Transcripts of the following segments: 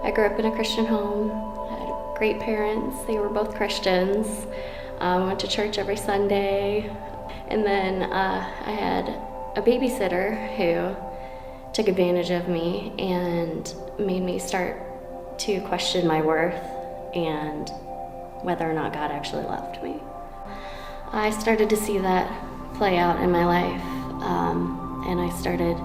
I grew up in a Christian home. I had great parents. They were both Christians. Went to church every Sunday. And then I had a babysitter who took advantage of me and made me start to question my worth and whether or not God actually loved me. I started to see that play out in my life, and I started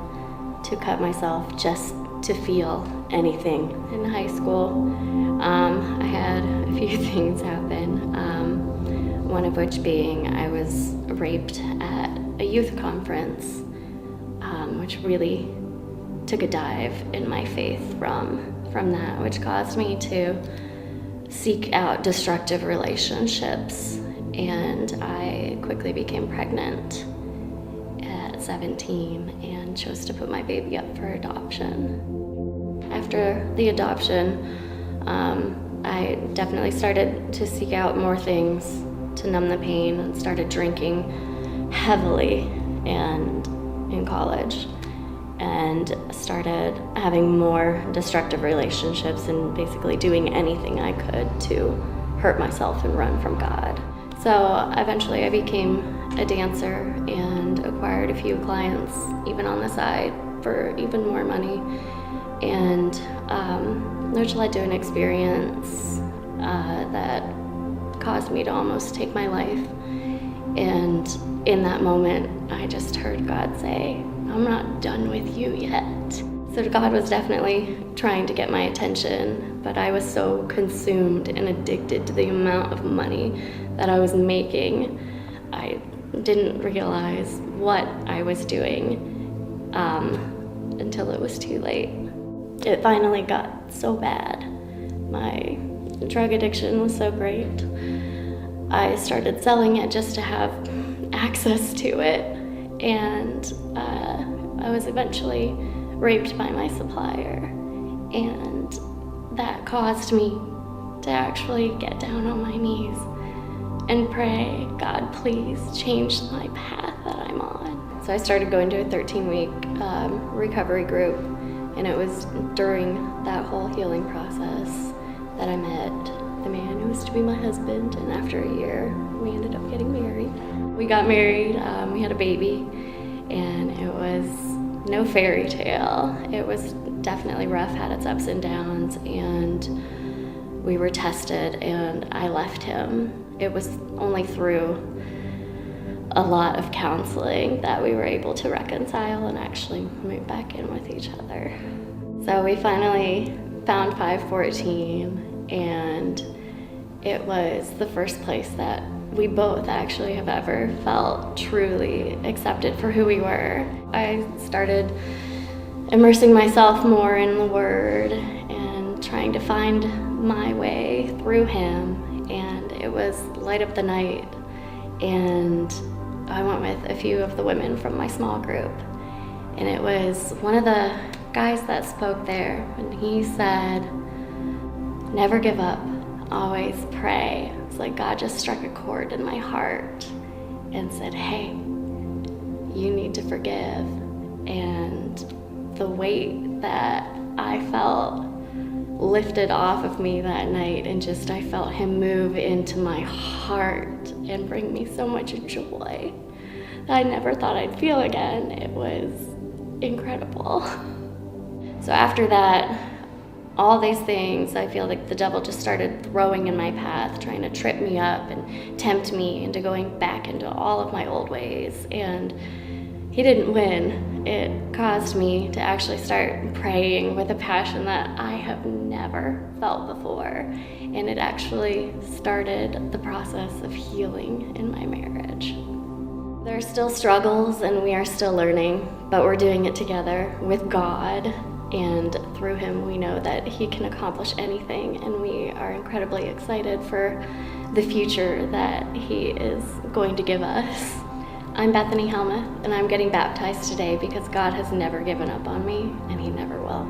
to cut myself just to feel anything. In high school, I had a few things happen, one of which being I was raped at a youth conference, which really took a dive in my faith from that, which caused me to seek out destructive relationships. And I quickly became pregnant at 17 and chose to put my baby up for adoption. After the adoption, I definitely started to seek out more things to numb the pain and started drinking heavily and in college, and started having more destructive relationships and basically doing anything I could to hurt myself and run from God. So eventually I became a dancer and acquired a few clients, even on the side, for even more money. And which led to an experience that caused me to almost take my life. And in that moment, I just heard God say, "I'm not done with you yet." So God was definitely trying to get my attention, but I was so consumed and addicted to the amount of money that I was making, I didn't realize what I was doing until it was too late. It finally got so bad. My drug addiction was so great. I started selling it just to have access to it, and I was eventually raped by my supplier, and that caused me to actually get down on my knees and pray, "God, please change my path that I'm on." So I started going to a 13-week recovery group, and it was during that whole healing process that I met the man who was to be my husband, and after a year, we ended up getting married. We got married, we had a baby, and it was no fairy tale. It was definitely rough, had its ups and downs, and we were tested, and I left him. It was only through a lot of counseling that we were able to reconcile and actually move back in with each other. So we finally found 514, and it was the first place that we both actually have ever felt truly accepted for who we were. I started immersing myself more in the Word and trying to find my way through Him, and it was light up the night, and I went with a few of the women from my small group, and it was one of the guys that spoke there, and he said, "Never give up, always pray." It's like God just struck a chord in my heart and said, "Hey, you need to forgive." And the weight that I felt lifted off of me that night, and just I felt Him move into my heart and bring me so much joy that I never thought I'd feel again. It was incredible. So after that, all these things, I feel like the devil just started throwing in my path, trying to trip me up and tempt me into going back into all of my old ways. And he didn't win. It caused me to actually start praying with a passion that I have never felt before. And it actually started the process of healing in my marriage. There are still struggles, and we are still learning, but we're doing it together with God. And through Him, we know that He can accomplish anything, and we are incredibly excited for the future that He is going to give us. I'm Bethany Helmuth, and I'm getting baptized today because God has never given up on me, and He never will.